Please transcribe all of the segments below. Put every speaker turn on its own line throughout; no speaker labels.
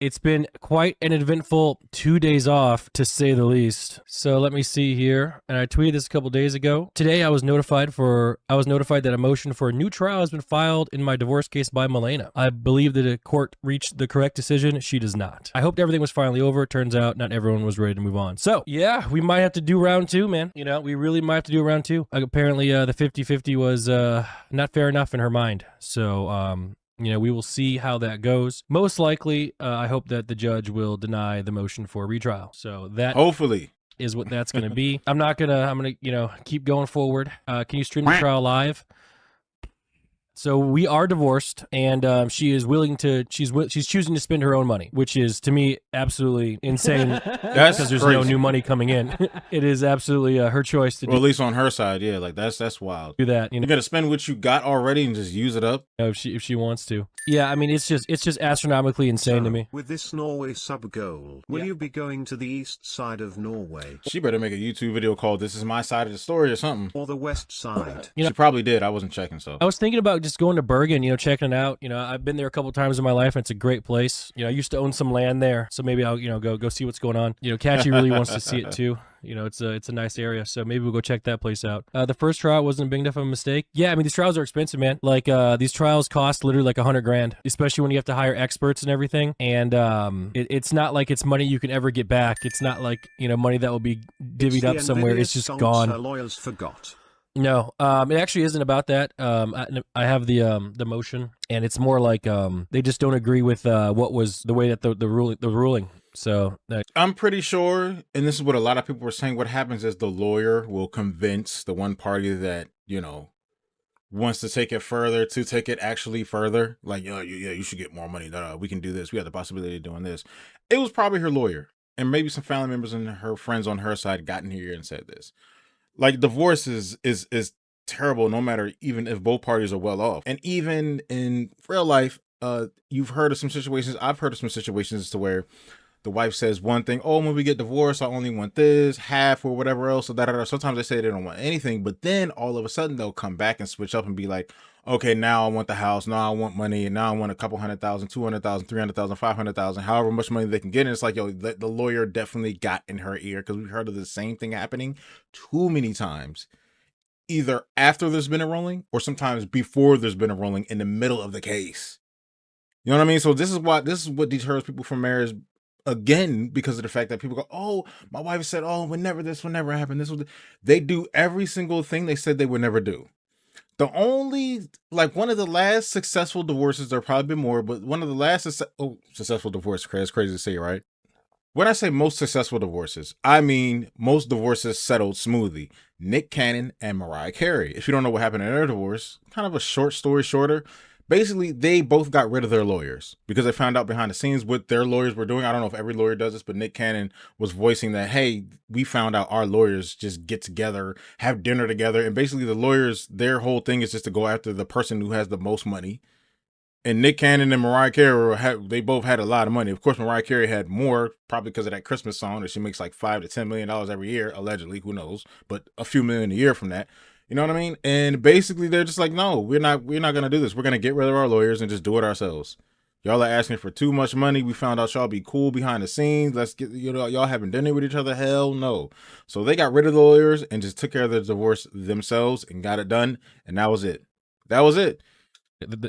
It's been quite an eventful 2 days off, to say the least. So let me see here. And I tweeted this a couple days ago. Today I was notified that a motion for a new trial has been filed in my divorce case by Milena. I believe that the court reached the correct decision. She does not. I hoped everything was finally over. Turns out not everyone was ready to move on. So yeah, we might have to do round two, man. You know, we really might have to do round two. Apparently the 50-50 was not fair enough in her mind. So you know, we will see how that goes. Most likely, I hope that the judge will deny the motion for retrial. So that
hopefully
is what that's going to be. I'm gonna, you know, keep going forward. Can you stream the trial live? So we are divorced, and she is willing to. She's choosing to spend her own money, which is to me absolutely insane.
That's
because there's
crazy.
no new money coming in. It is absolutely her choice to
Or at least on her side, yeah. Like that's wild.
do that. You know,
You're gonna spend what you got already and just use it up.
if she wants to. Yeah, I mean it's just astronomically insane to me.
With this Norway sub goal, will you be going to the east side of Norway
She better make a YouTube video called "This Is My Side of the Story" or something.
or the west side?
You know,
She probably did. I wasn't checking, so.
I was thinking about just going to Bergen, you know, checking it out. You know, I've been there a couple times in my life, and it's a great place. You know, I used to own some land there, so maybe I'll, you know, go see what's going on. You know, Catchy really wants to see it too. You know, it's a nice area, so maybe we'll go check that place out. The first trial wasn't big enough of a mistake. Yeah, I mean these trials are expensive, man. Like these trials cost literally like $100,000, especially when you have to hire experts and everything. And it's not like it's money you can ever get back. It's not like, you know, money that will be divvied up somewhere. It's just gone.
Her lawyers forgot.
No, it actually isn't about that. I have the motion, and it's more like they just don't agree with what was the way that the ruling. So
I'm pretty sure, and this is what a lot of people were saying, what happens is the lawyer will convince the one party that, you know, wants to take it further to take it actually further. Like, yeah, you should get more money. We can do this. We have the possibility of doing this. It was probably her lawyer, and maybe some family members and her friends on her side got in here and said this. Like, divorce is terrible, no matter, even if both parties are well off. And even in real life, you've heard of some situations, I've heard of some situations to where the wife says one thing, oh, when we get divorced, I only want this, half or whatever else. So that sometimes they say they don't want anything, but then all of a sudden they'll come back and switch up and be like, okay, now I want the house, now I want money, and now I want a couple $100,000, $200,000, $300,000, $500,000, however much money they can get. And it's like, yo, the lawyer definitely got in her ear, because we've heard of the same thing happening too many times, either after there's been a ruling or sometimes before there's been a ruling in the middle of the case. You know what I mean? So this is what deters people from marriage. Again, because of the fact that people go, oh, my wife said, oh, this will never happen. They do every single thing they said they would never do. The only, like, one of the last successful divorces, there probably been more, but one of the last successful divorces, it's crazy to say, right? When I say most successful divorces, I mean most divorces settled smoothly. Nick Cannon and Mariah Carey. If you don't know what happened in their divorce, kind of a short story shorter. Basically, they both got rid of their lawyers because they found out behind the scenes what their lawyers were doing. I don't know if every lawyer does this, but Nick Cannon was voicing that, hey, we found out our lawyers just get together, have dinner together. And basically the lawyers, their whole thing is just to go after the person who has the most money. And Nick Cannon and Mariah Carey, they both had a lot of money. Of course, Mariah Carey had more, probably because of that Christmas song that she makes like $5 to $10 million every year, allegedly, who knows, but a few million a year from that. You know what I mean? And basically they're just like, no, we're not going to do this. We're going to get rid of our lawyers and just do it ourselves. Y'all are asking for too much money. We found out y'all be cool behind the scenes. Let's get, you know, y'all having dinner with each other. Hell no. So they got rid of the lawyers and just took care of the divorce themselves and got it done. And that was it. That was it.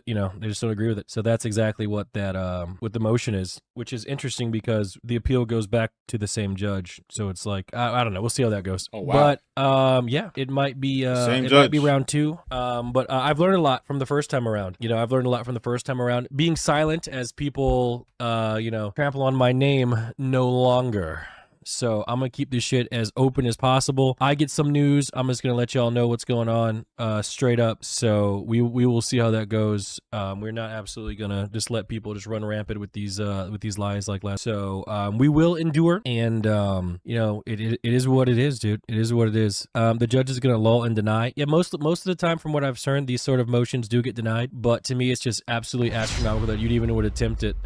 You know, they just don't agree with it. So that's exactly what that what the motion is, which is interesting because the appeal goes back to the same judge. So it's like I don't know. We'll see how that goes.
Oh wow.
But yeah, it might be might be round two. But I've learned a lot from the first time around. You know, I've learned a lot from the first time around. Being silent as people you know, trample on my name no longer. So I'm going to keep this shit as open as possible. I get some news, I'm just going to let y'all know what's going on straight up. So we will see how that goes. We're not absolutely going to just let people just run rampant with these lies like last. So we will endure, and you know, it is what it is, dude. It is what it is. The judge is going to lull and deny. Yeah, most of the time from what I've heard, these sort of motions do get denied, but to me it's just absolutely astronomical that you'd even would attempt it.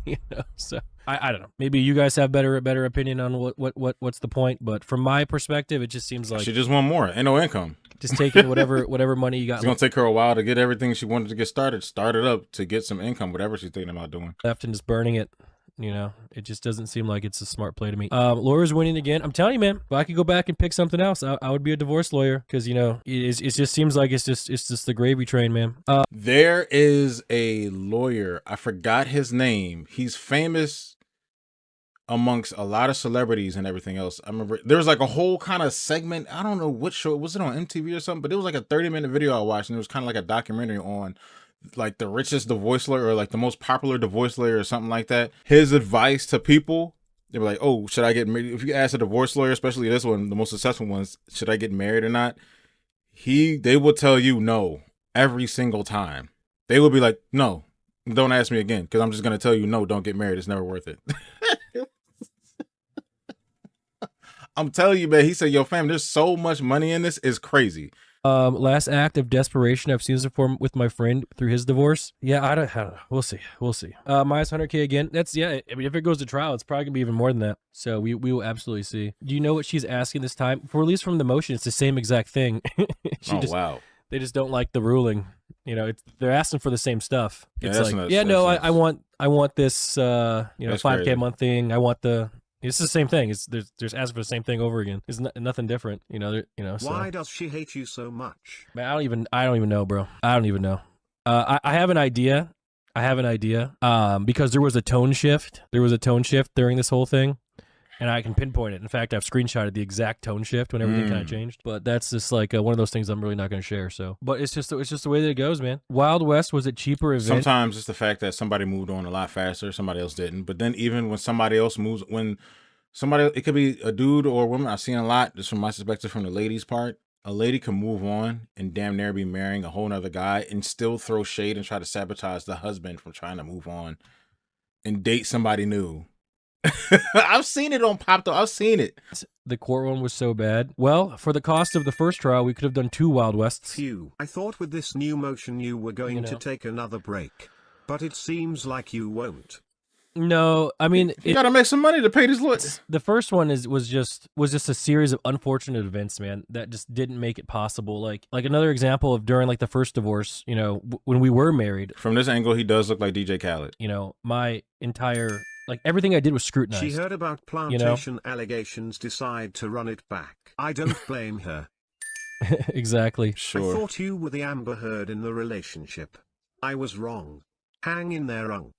You know, so I don't know. Maybe you guys have better opinion on what's the point, but from my perspective, it just seems like
she just want more. Ain't no income.
Just taking whatever money you got.
It's gonna take her a while to get everything she wanted to get started up to get some income, whatever she's thinking about doing.
Left and just burning it. You know, it just doesn't seem like it's a smart play to me. Lawyers winning again. I'm telling you, man, if I could go back and pick something else, I would be a divorce lawyer because, you know, it just seems like it's just the gravy train, man.
There is a lawyer. I forgot his name. He's famous amongst a lot of celebrities and everything else. I remember there was like a whole kind of segment. I don't know what show. Was it on MTV or something? But it was like a 30-minute video I watched, and it was kind of like a documentary on like the richest divorce lawyer or like the most popular divorce lawyer or something like that. His advice to people, they were like, oh, should I get married? If you ask a divorce lawyer, especially this one, the most successful ones, should I get married or not? They will tell you no every single time. They will be like, no, don't ask me again, because I'm just going to tell you no, don't get married. It's never worth it. I'm telling you, man, he said, yo, fam, there's so much money in this. It's crazy.
Last act of desperation I've seen this before with my friend through his divorce. Yeah, I don't know. We'll see. Minus 100K again. That's, yeah, I mean, if it goes to trial, it's probably gonna be even more than that. So we will absolutely see. Do you know what she's asking this time? For at least from the motion, it's the same exact thing.
Wow.
They just don't like the ruling. You know, they're asking for the same stuff.
Yeah,
It's like,
nuts.
yeah, no,
Nuts.
I want this, you know,
That's
5K
crazy.
a month thing. I want the. It's the same thing. There's asking for the same thing over again. It's nothing different. You know. So.
Why does she hate you so much?
Man, I don't even know, bro. I don't even know. I have an idea. Because there was a tone shift. During this whole thing, and I can pinpoint it. In fact, I've screenshotted the exact tone shift when everything kind of changed. But that's just like one of those things I'm really not going to share. So, but it's just the way that it goes, man. Wild West was a cheaper event.
Sometimes it's the fact that somebody moved on a lot faster, somebody else didn't. But then even when somebody else moves, it could be a dude or a woman. I've seen a lot, just from my perspective, from the ladies' part. A lady can move on and damn near be marrying a whole nother guy and still throw shade and try to sabotage the husband from trying to move on and date somebody new. I've seen it on Pop Though. I've seen it.
The court one was so bad. Well, for the cost of the first trial, we could have done 2 Wild Wests.
Phew. I thought with this new motion you were going to take another break. But it seems like you won't.
No, I mean,
you gotta make some money to pay these lawyers.
The first one was just a series of unfortunate events, man, that just didn't make it possible. Like another example of during like the first divorce, you know, when we were married.
From this angle, he does look like DJ Khaled.
You know, my entire everything I did was scrutinized.
She heard about plantation allegations, decide to run it back. I don't blame her.
Exactly.
Sure.
I thought you were the Amber Heard in the relationship. I was wrong. Hang in there, Unk.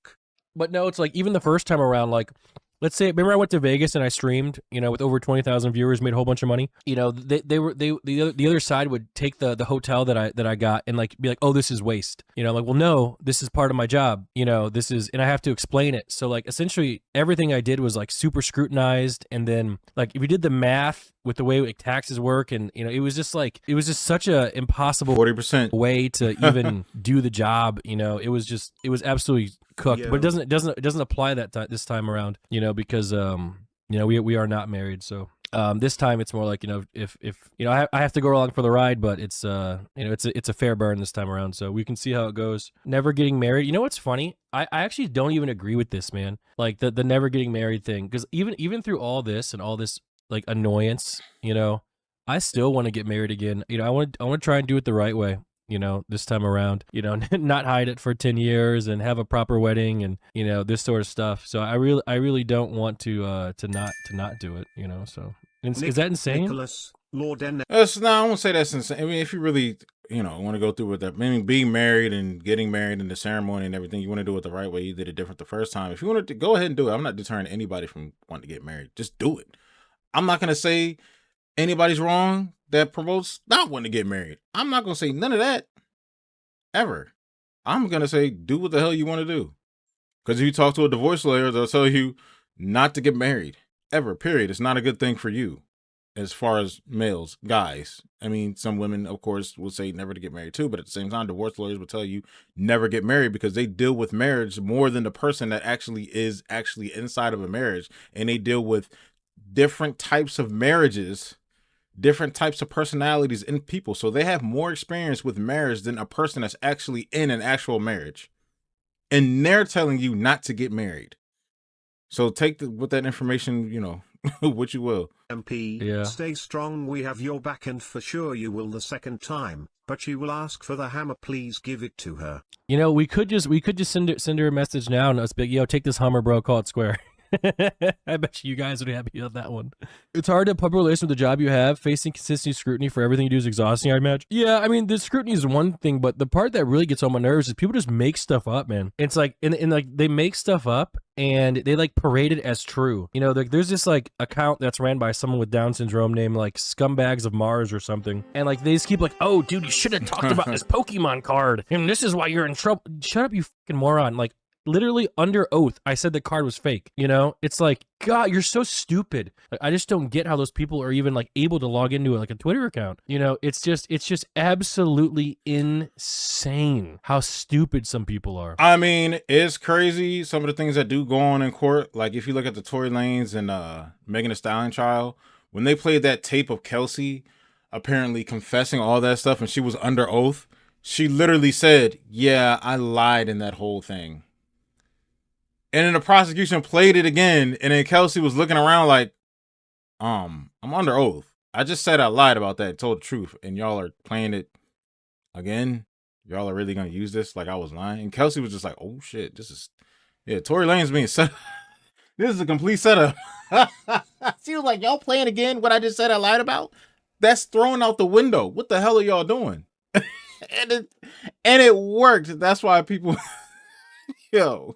But no, it's like even the first time around, like, let's say, remember I went to Vegas and I streamed, you know, with over 20,000 viewers, made a whole bunch of money. You know, the other side would take the hotel that I got and like be like, oh, this is waste. You know, like, well, no, this is part of my job. You know, and I have to explain it. So like, essentially everything I did was like super scrutinized. And then like, if you did the math with the way like, taxes work, and you know, it was just such a impossible
40%
way to even do the job. You know, it was absolutely cooked.
Yeah.
But it doesn't apply this time around. You know, because you know, we are not married, so this time it's more like, you know, if you know, I have to go along for the ride, but it's you know, it's a fair burn this time around, so we can see how it goes. Never getting married. You know what's funny? I actually don't even agree with this, man. Like the never getting married thing, because even through all this and all this like annoyance, you know, I still want to get married again. You know, I want to try and do it the right way. You know, this time around, you know, not hide it for 10 years and have a proper wedding and, you know, this sort of stuff. So I really don't want to not do it, you know, so is that insane?
Nicholas, Lord N.
No, I won't say that's insane. I mean, if you really, you know, want to go through with that, I mean, being married and getting married and the ceremony and everything, you want to do it the right way. You did it different the first time. If you wanted to go ahead and do it, I'm not deterring anybody from wanting to get married. Just do it. I'm not going to say anybody's wrong that promotes not wanting to get married. I'm not going to say none of that ever. I'm going to say, do what the hell you want to do. Because if you talk to a divorce lawyer, they'll tell you not to get married ever, period. It's not a good thing for you as far as males, guys. I mean, some women, of course, will say never to get married too, but at the same time, divorce lawyers will tell you never get married because they deal with marriage more than the person that is actually inside of a marriage. And they deal with different types of marriages, different types of personalities in people. So they have more experience with marriage than a person that's actually in an actual marriage. And they're telling you not to get married. So take with that information, you know, what you will.
MP,
yeah.
Stay strong. We have your back, and for sure you will the second time. but she will ask for the hammer. Please give it to her.
You know, we could just send her a message now and us be like, yo, take this Hummer, bro, call it square. I bet you guys would be happy with that one. It's hard to public relation with the job you have. Facing consistent scrutiny for everything you do is exhausting, I imagine. Yeah, I mean, the scrutiny is one thing, but the part that really gets on my nerves is people just make stuff up, man. It's like, and like they make stuff up and they like parade it as true. You know, like there's this like account that's ran by someone with Down syndrome named like Scumbags of Mars or something. And like they just keep like, oh, dude, you should have talked about this Pokemon card. And this is why you're in trouble. Shut up, you fucking moron. Like, literally under oath, I said the card was fake. You know, it's like, God, you're so stupid. Like, I just don't get how those people are even like able to log into like a Twitter account. You know, it's just absolutely insane how stupid some people are.
I mean, it's crazy. Some of the things that do go on in court, like if you look at the Tory Lanez and Megan Thee Stallion trial, when they played that tape of Kelsey apparently confessing all that stuff and she was under oath, she literally said, yeah, I lied in that whole thing. And then the prosecution played it again, and then Kelsey was looking around like, I'm under oath. I just said I lied about that, told the truth, and y'all are playing it again? Y'all are really going to use this like I was lying? And Kelsey was just like, oh shit, Tory Lanez being set. This is a complete setup. She was like, y'all playing again what I just said I lied about? That's thrown out the window. What the hell are y'all doing? and it worked. That's why people, yo.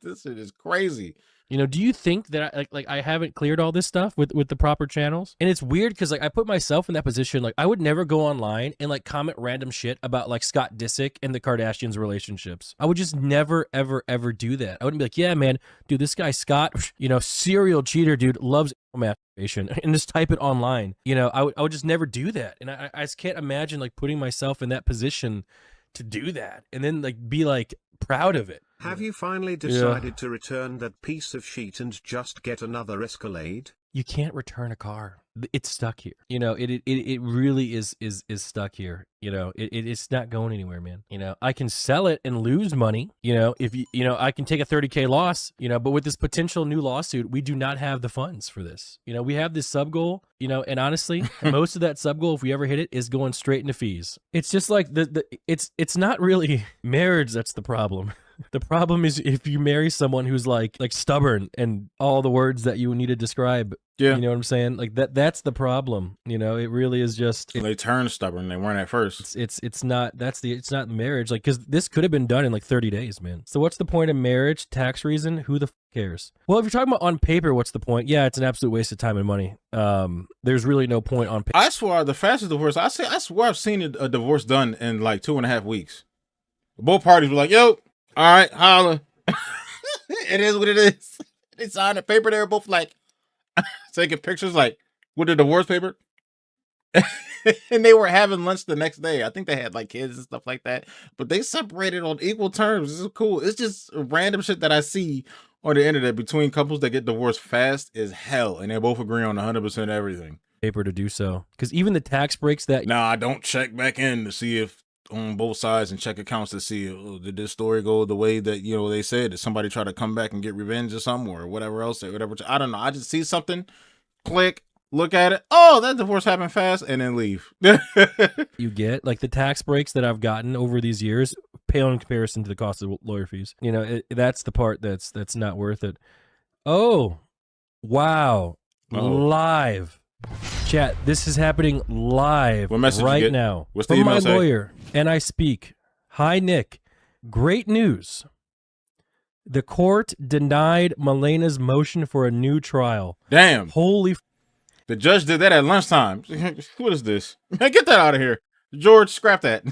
This shit is crazy.
You know, do you think that I haven't cleared all this stuff with the proper channels? And it's weird because like I put myself in that position. Like I would never go online and like comment random shit about like Scott Disick and the Kardashians' relationships. I would just never ever do that. I wouldn't be like, yeah, man, dude, this guy Scott, you know, serial cheater, dude, loves masturbation, and just type it online. You know, I would just never do that. And I just can't imagine like putting myself in that position to do that and then like be like proud of it.
Have you finally decided to return that piece of sheet and just get another Escalade?
You can't return a car. It's stuck here. You know, it really is stuck here. You know, it's not going anywhere, man. You know, I can sell it and lose money. You know, if you know, I can take a 30K loss, you know, but with this potential new lawsuit, we do not have the funds for this. You know, we have this sub goal, you know, and honestly, most of that sub goal, if we ever hit it, is going straight into fees. It's just like it's not really marriage that's the problem. The problem is if you marry someone who's like stubborn and all the words that you need to describe. Yeah. You know what I'm saying? Like that's the problem. You know, it really is just
they turn stubborn. They weren't at first.
It's not the marriage. Like, cause this could have been done in like 30 days, man. So what's the point of marriage? Tax reason? Who the cares? Well, if you're talking about on paper, what's the point? Yeah, it's an absolute waste of time and money. There's really no point on paper.
I swear the fastest divorce I swear I've seen a divorce done in like 2.5 weeks. Both parties were like, yo, all right, holla. It is what it is. They signed the paper. They were both like taking pictures like with the divorce paper. And they were having lunch the next day. I think they had like kids and stuff like that. But they separated on equal terms. This is cool. It's just random shit that I see on the internet between couples that get divorced fast is hell. And they both agree on 100% everything.
Paper to do so. Because even the tax breaks that...
Nah, I don't check back in to see if on both sides and check accounts to see did this story go the way that, you know, they said. Did somebody try to come back and get revenge or something or whatever else? Or whatever. I don't know. I just see something, click, look at it. Oh, that divorce happened fast, and then leave.
You get like the tax breaks that I've gotten over these years pale in comparison to the cost of lawyer fees. You know, that's the part that's not worth it. Oh, wow. Live. Chat, this is happening live right now.
What's the email
my
say?
Lawyer, and I speak. Hi, Nick. Great news. The court denied Malena's motion for a new trial.
Damn.
Holy.
The judge did that at lunchtime. What is this? Man, get that out of here. George, scrap that.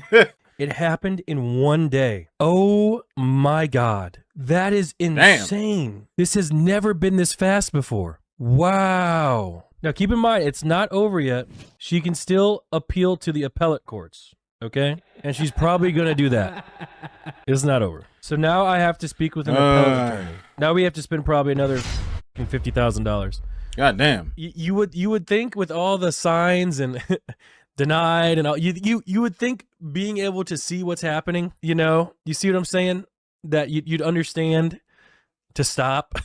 It happened in one day. Oh my God. That is insane. Damn. This has never been this fast before. Wow. Now, keep in mind, it's not over yet. She can still appeal to the appellate courts, okay? And she's probably going to do that. It's not over. So now I have to speak with an appellate attorney. Now we have to spend probably another $50,000.
God damn.
You would think with all the signs and denied and all, you would think being able to see what's happening, you know? You see what I'm saying? That you'd understand to stop.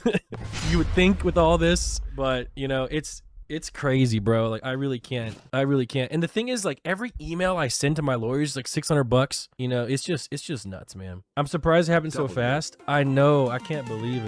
You would think with all this, but, you know, it's It's crazy, bro. Like I really can't. And the thing is, like every email I send to my lawyers is like $600. You know, it's just nuts, man. I'm surprised it happened so fast. I know. I can't believe it.